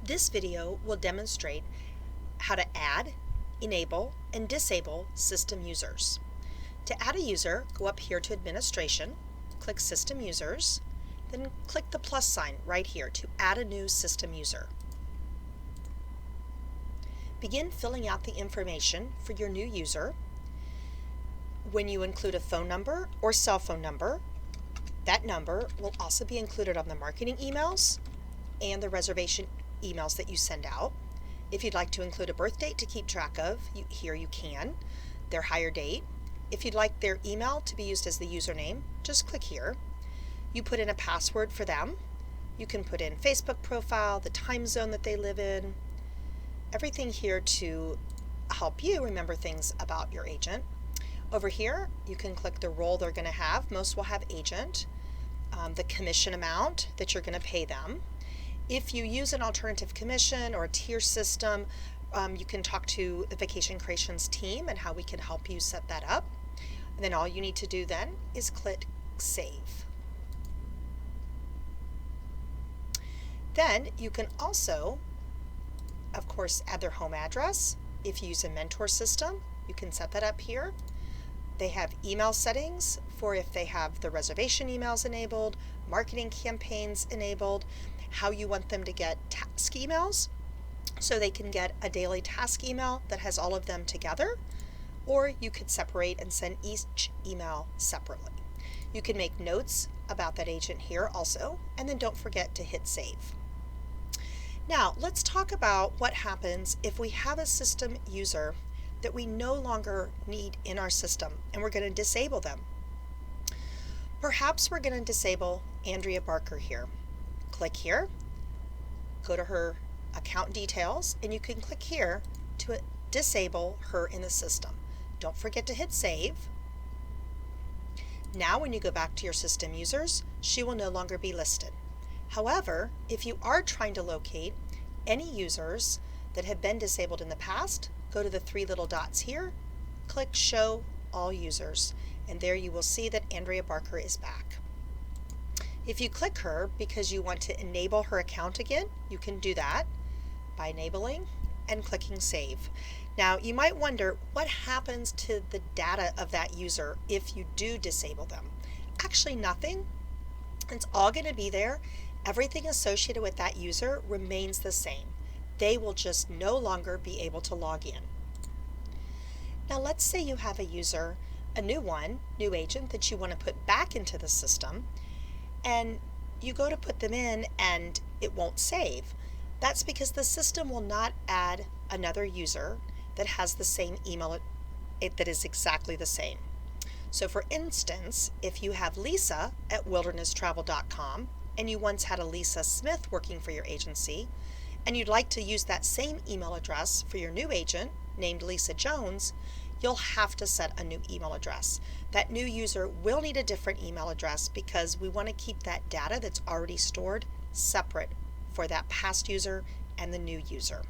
This video will demonstrate how to add, enable, and disable system users. To add a user, go up here to Administration, click System Users, then click the plus sign right here to add a new system user. Begin filling out the information for your new user. When you include a phone number or cell phone number, that number will also be included on the marketing emails and the reservation emails that you send out. If you'd like to include a birth date to keep track of, here you can, their hire date. If you'd like their email to be used as the username, just click here. You put in a password for them. You can put in Facebook profile, the time zone that they live in, everything here to help you remember things about your agent. Over here, you can click the role they're going to have. Most will have agent, the commission amount that you're going to pay them. If you use an alternative commission or a tier system, you can talk to the Vacation Creations team and how we can help you set that up. And then all you need to do then is click Save. Then you can also, of course, add their home address. If you use a mentor system, you can set that up here. They have email settings for if they have the reservation emails enabled, marketing campaigns enabled, how you want them to get task emails, so they can get a daily task email that has all of them together, or you could separate and send each email separately. You can make notes about that agent here also, and then don't forget to hit save. Now let's talk about what happens if we have a system user that we no longer need in our system and we're going to disable them. Perhaps we're going to disable Andrea Barker here. Click here, go to her account details, and you can click here to disable her in the system. Don't forget to hit save. Now when you go back to your system users, she will no longer be listed. However, if you are trying to locate any users that have been disabled in the past, go to the three little dots here, click Show All Users, and there you will see that Andrea Barker is back. If you click her because you want to enable her account again, you can do that by enabling and clicking Save. Now you might wonder what happens to the data of that user if you do disable them. Actually nothing. It's all going to be there. Everything associated with that user remains the same. They will just no longer be able to log in. Now let's say you have a user, a new agent that you want to put back into the system, and you go to put them in and it won't save. That's because the system will not add another user that has the same email that is exactly the same. So for instance, if you have Lisa at wildernesstravel.com and you once had a Lisa Smith working for your agency, and you'd like to use that same email address for your new agent named Lisa Jones, you'll have to set a new email address. That new user will need a different email address because we want to keep that data that's already stored separate for that past user and the new user.